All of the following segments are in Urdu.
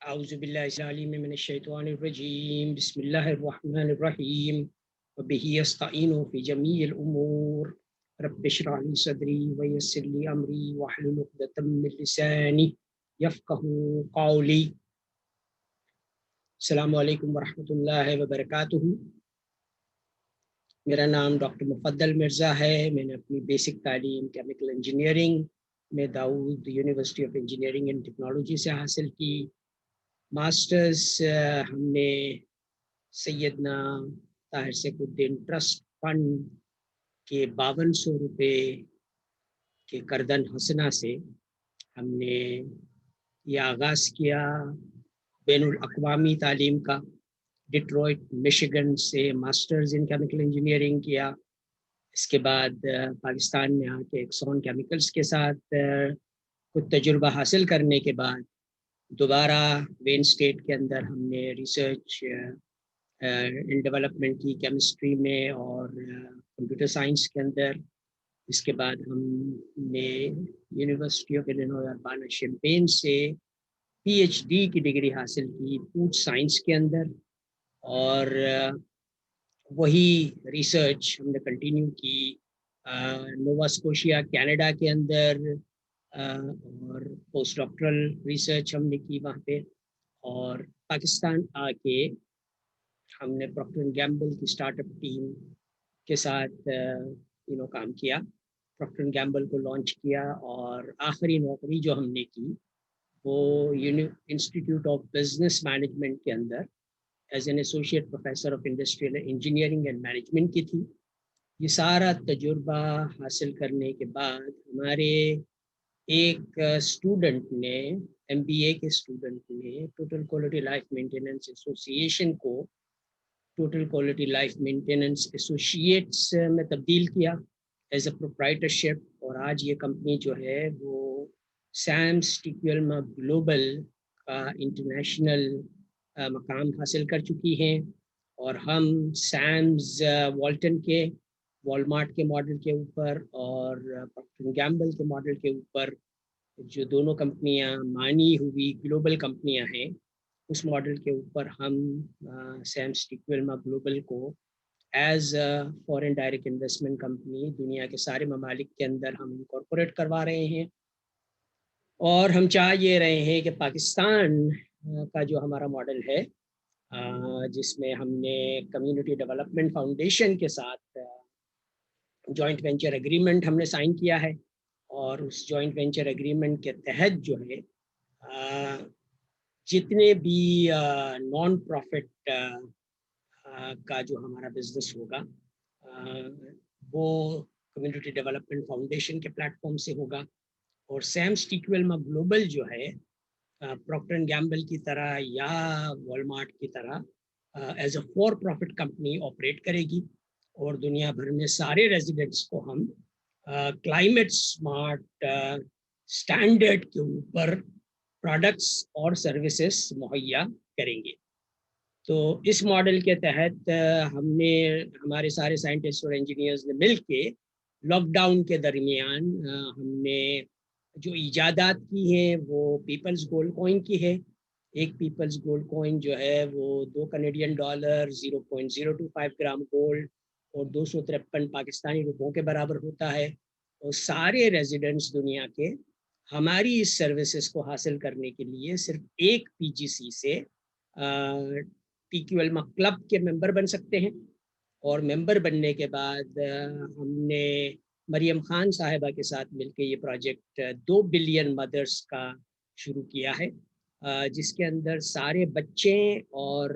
اعوذ باللہ العلیم من الشیطان الرجیم بسم اللہ الرحمن الرحیم وبہ استعین فی جمیع الامور رب اشرح لی صدری ویسر لی امری واحلل عقدۃ من لسانی یفقہوا قولی۔ السلام علیکم ورحمۃ اللہ وبرکاتہ۔ میرا نام ڈاکٹر مفضل مرزا ہے۔ میں نے اپنی بیسک تعلیم کیمیکل انجینئرنگ میں Dawood university of engineering and technology سے حاصل کی۔ ماسٹرز ہم نے Syedna Tahir Saifuddin trust fund کے 5200 روپے کے کردن حسنہ سے ہم نے یہ آغاز کیا بین الاقوامی تعلیم کا۔ ڈیٹروئٹ میشیگن سے ماسٹرز ان کیمیکل انجینئرنگ کیا۔ اس کے بعد پاکستان میں آ کے ایکسون کیمیکلز کے ساتھ کچھ تجربہ حاصل کرنے کے بعد دوبارہ وین اسٹیٹ کے اندر ہم نے ریسرچ ان ڈیولپمنٹ کی کیمسٹری میں اور کمپیوٹر سائنس کے اندر۔ اس کے بعد ہم نے یونیورسٹی آف الینوائے اربانا شمپین سے پی ایچ ڈی کی ڈگری حاصل کی فوڈ سائنس کے اندر، اور وہی ریسرچ ہم نے کنٹینیو کی نووا اسکوشیا کینیڈا کے اندر، اور پوسٹ ڈاکٹرل ریسرچ ہم نے کی وہاں پہ۔ اور پاکستان آ کے ہم نے پراکٹر اینڈ گیمبل کی اسٹارٹ اپ ٹیم کے ساتھ کام کیا، پراکٹر اینڈ گیمبل کو لانچ کیا۔ اور آخری نوکری جو ہم نے کی وہ انسٹیٹیوٹ آف بزنس مینجمنٹ کے اندر as an associate professor of industrial engineering and management کی تھی۔ یہ سارا تجربہ حاصل کرنے کے بعد ہمارے ایک اسٹوڈنٹ نے، ایم بی اے کے اسٹوڈنٹ نے، ٹوٹل کوالٹی لائف مینٹیننس ایسوسی ایشن کو total quality life maintenance associates میں تبدیل کیا ایز اے پروپرائٹرشپ۔ اور آج یہ کمپنی جو ہے وہ سیمس ٹیکویلما گلوبل کا انٹرنیشنل مقام حاصل کر چکی ہیں۔ اور ہم سیمز والٹن کے، والمارٹ کے ماڈل کے اوپر اور پراکٹر اینڈ گیمبل کے ماڈل کے اوپر، جو دونوں کمپنیاں مانی ہوئی گلوبل کمپنیاں ہیں، اس ماڈل کے اوپر ہم سیمس ٹیکویلما گلوبل کو as foreign direct investment company دنیا کے سارے ممالک کے اندر ہم انکارپوریٹ کروا رہے ہیں۔ اور ہم چاہ یہ رہے ہیں کہ پاکستان کا جو ہمارا ماڈل ہے، جس میں ہم نے کمیونٹی ڈیولپمنٹ فاؤنڈیشن کے ساتھ جوائنٹ وینچر ایگریمنٹ ہم نے سائن کیا ہے، اور اس جوائنٹ وینچر ایگریمنٹ کے تحت جو ہے جتنے بھی نان پروفٹ کا جو ہمارا بزنس ہوگا وہ کمیونٹی ڈیولپمنٹ فاؤنڈیشن کے پلیٹ فارم سے ہوگا۔ اور سیمس ٹیکویلما گلوبل جو ہے پراکٹر اینڈ گیمبل کی طرح یا والمارٹ کی طرح as a for profit company operate کرے گی، اور دنیا بھر میں سارے ریزیڈنٹس کو ہم کلائمیٹ سمارٹ اسٹینڈرڈ کے اوپر پروڈکٹس اور سروسز مہیا کریں گے۔ تو اس ماڈل کے تحت ہم نے، ہمارے سارے سائنٹسٹ اور انجینئرز نے مل کے لاک ڈاؤن کے درمیان ہم نے جو ایجادات کی ہیں وہ پیپلز گولڈ کوئن کی ہے۔ ایک پیپلز گولڈ کوئن جو ہے وہ $2 کینیڈین 0.025 گرام گولڈ اور 253 پاکستانی روپوں کے برابر ہوتا ہے۔ اور سارے ریزیڈنٹس دنیا کے ہماری اس سروسز کو حاصل کرنے کے لیے صرف ایک پی جی سی سے ٹیکویلما کلب کے ممبر بن سکتے ہیں۔ اور ممبر بننے کے بعد ہم نے مریم خان صاحبہ کے ساتھ مل کے یہ پروجیکٹ 2 بلین مدرس کا شروع کیا ہے، جس کے اندر سارے بچے اور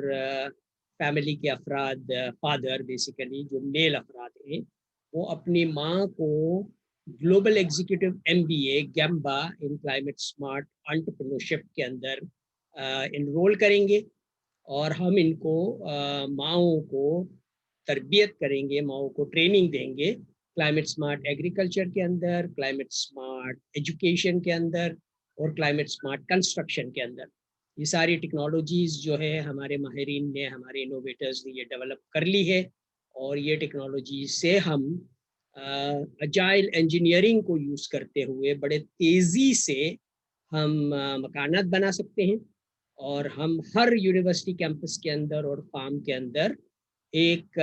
فیملی کے افراد، فادر بیسیکلی جو میل افراد ہیں، وہ اپنی ماں کو گلوبل ایگزیکٹو ایم بی اے گیمبا ان کلائمیٹ سمارٹ انٹرپرینورشپ کے اندر انرول کریں گے، اور ہم ان کو ماؤں کو تربیت کریں گے، ماؤں کو ٹریننگ دیں گے کلائمیٹ سمارٹ ایگریکلچر کے اندر، کلائمیٹ سمارٹ ایجوکیشن کے اندر، اور کلائمیٹ سمارٹ کنسٹرکشن کے اندر۔ یہ ساری ٹیکنالوجیز جو ہے ہمارے ماہرین نے، ہمارے انوویٹرز نے یہ ڈیولپ کر لی ہے، اور یہ ٹیکنالوجی سے ہم اجائل انجینئرنگ کو یوز کرتے ہوئے بڑے تیزی سے ہم مکانات بنا سکتے ہیں، اور ہم ہر یونیورسٹی کیمپس کے اندر اور فارم کے اندر ایک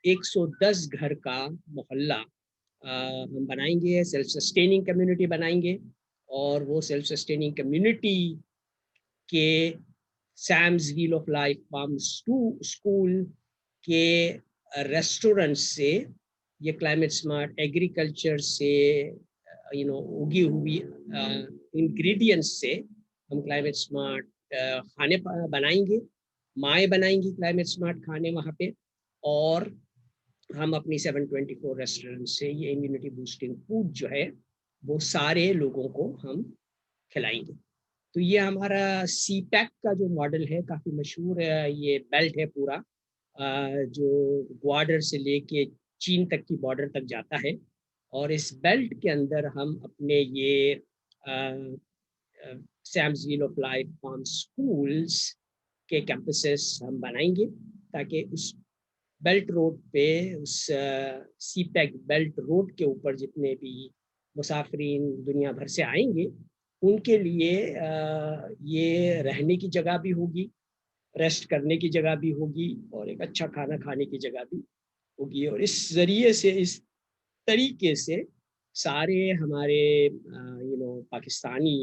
110 گھر کا محلہ ہم بنائیں گے، سیلف سسٹیننگ کمیونٹی بنائیں گے، اور وہ سیلف سسٹیننگ کمیونٹی کے seems well of life farm school کے ریسٹورنٹ سے، یہ کلائمیٹ سمارٹ ایگریکلچر سے اگی ہوئی انگریڈینٹس سے ہم کلائمیٹ سمارٹ کھانے بنائیں گے، مائیں بنائیں گی کلائمیٹ سمارٹ کھانے وہاں پہ، اور ہم اپنی 724 ریسٹورنٹ سے یہ امیونٹی بوسٹنگ فوڈ جو ہے وہ سارے لوگوں کو ہم کھلائیں گے۔ تو یہ ہمارا سی پیک کا جو ماڈل ہے کافی مشہور ہے، یہ بیلٹ ہے پورا جو گواڈر سے لے کے چین تک کی بارڈر تک جاتا ہے، اور اس بیلٹ کے اندر ہم اپنے یہ seems well of life farm schools کے کیمپسز ہم بنائیں گے، تاکہ اس بیلٹ روڈ پہ، اس سی پیک بیلٹ روڈ کے اوپر جتنے بھی مسافرین دنیا بھر سے آئیں گے ان کے لیے یہ رہنے کی جگہ بھی ہوگی، ریسٹ کرنے کی جگہ بھی ہوگی، اور ایک اچھا کھانا کھانے کی جگہ بھی ہوگی۔ اور اس ذریعے سے، اس طریقے سے سارے ہمارے پاکستانی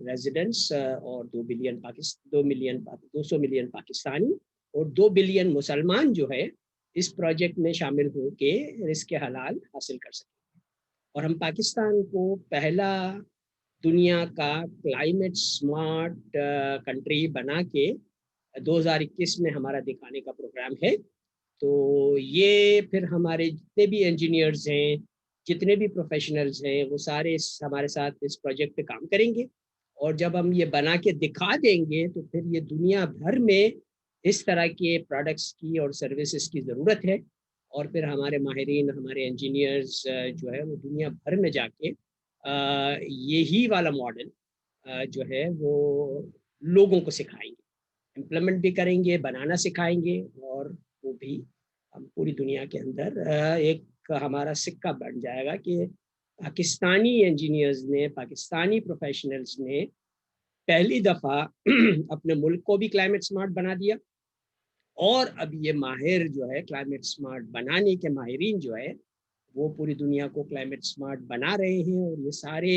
ریزیڈنٹس اور 200 ملین پاکستانی اور 2 بلین مسلمان جو ہے اس پروجیکٹ میں شامل ہو کے رزق حلال حاصل کر سکیں۔ اور ہم پاکستان کو پہلا دنیا کا کلائمیٹ سمارٹ کنٹری بنا کے 2021 میں ہمارا دکھانے کا پروگرام ہے۔ تو یہ پھر ہمارے جتنے بھی انجینئرز ہیں، جتنے بھی پروفیشنلز ہیں، وہ سارے ہمارے ساتھ اس پروجیکٹ پہ کام کریں گے، اور جب ہم یہ بنا کے دکھا دیں گے تو پھر یہ دنیا بھر میں اس طرح کے پروڈکٹس کی اور سروسز کی ضرورت ہے، اور پھر ہمارے ماہرین، ہمارے انجینئرز جو ہے وہ دنیا بھر میں جا کے یہی والا ماڈل جو ہے وہ لوگوں کو سکھائیں گے، امپلیمنٹ بھی کریں گے، بنانا سکھائیں گے، اور وہ بھی ہم پوری دنیا کے اندر ایک ہمارا سکہ بن جائے گا کہ پاکستانی انجینئرز نے، پاکستانی پروفیشنلز نے پہلی دفعہ اپنے ملک کو بھی کلائمیٹ سمارٹ بنا دیا، اور اب یہ ماہر جو ہے کلائمیٹ سمارٹ بنانے کے ماہرین جو ہے وہ پوری دنیا کو کلائمیٹ سمارٹ بنا رہے ہیں۔ اور یہ سارے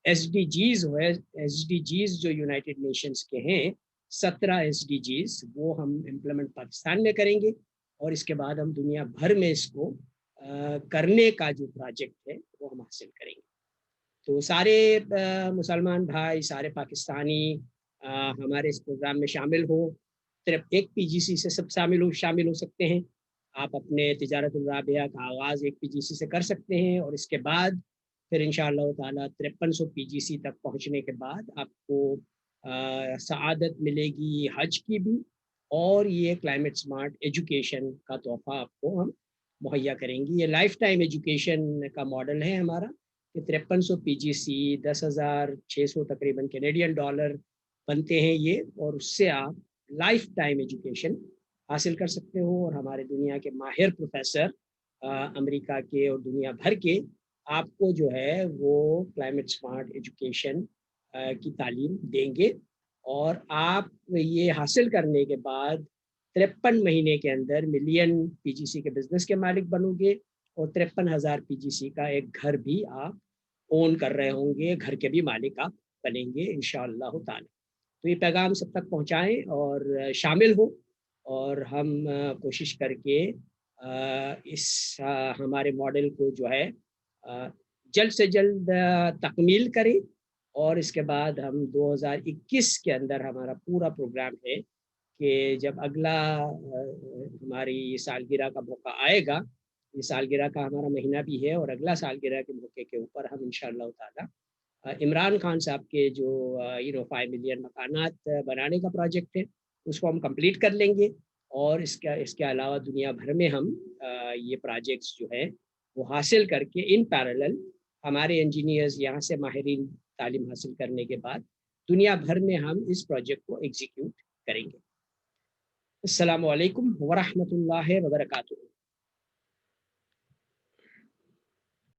ایس ڈی جیز جو یونائٹڈ نیشنز کے ہیں، 17 SDGs، وہ ہم امپلیمنٹ پاکستان میں کریں گے، اور اس کے بعد ہم دنیا بھر میں اس کو کرنے کا جو پروجیکٹ ہے وہ ہم حاصل کریں گے۔ تو سارے مسلمان بھائی، سارے پاکستانی ہمارے اس پروگرام میں شامل ہوں، صرف ایک PGC سے سب شامل ہو سکتے ہیں۔ آپ اپنے تجارت الرابحہ کا آغاز ایک PGC سے کر سکتے ہیں، اور اس کے بعد پھر انشاءاللہ تعالیٰ 5300 PGC تک پہنچنے کے بعد آپ کو سعادت ملے گی حج کی بھی، اور یہ کلائمیٹ سمارٹ ایجوکیشن کا تحفہ آپ کو ہم مہیا کریں گی۔ یہ لائف ٹائم ایجوکیشن کا ماڈل ہے ہمارا کہ 5300 PGC 10,600 تقریباً کینیڈین ڈالر بنتے ہیں یہ، اور اس سے آپ لائف ٹائم ایجوکیشن حاصل کر سکتے ہو، اور ہمارے دنیا کے ماہر پروفیسر امریکہ کے اور دنیا بھر کے آپ کو جو ہے وہ کلائمیٹ سمارٹ ایجوکیشن کی تعلیم دیں گے، اور آپ یہ حاصل کرنے کے بعد 53 مہینے کے اندر ملین PGC کے بزنس کے مالک بنو گے، اور 53,000 PGC کا ایک گھر بھی آپ اون کر رہے ہوں گے، گھر کے بھی مالک آپ بنیں گے انشاءاللہ تعالی۔ تو یہ پیغام سب تک پہنچائیں اور شامل ہو، اور ہم کوشش کر کے اس ہمارے ماڈل کو جو ہے جلد سے جلد تکمیل کریں، اور اس کے بعد ہم 2021 کے اندر ہمارا پورا پروگرام ہے کہ جب اگلا ہماری سالگرہ کا موقع آئے گا، یہ سالگرہ کا ہمارا مہینہ بھی ہے، اور اگلا سالگرہ کے موقع کے اوپر ہم انشاءاللہ تعالی عمران خان صاحب کے جو 5 ملین مکانات بنانے کا پروجیکٹ ہے اس کو ہم کمپلیٹ کر لیں گے، اور اس کے علاوہ دنیا بھر میں ہم یہ پروجیکٹس جو ہے وہ حاصل کر کے ان پیرالل ہمارے انجینئرز یہاں سے ماہرین تعلیم حاصل کرنے کے بعد دنیا بھر میں ہم اس پروجیکٹ کو ایگزیکیوٹ کریں گے۔ السلام علیکم ورحمۃ اللہ وبرکاتہ۔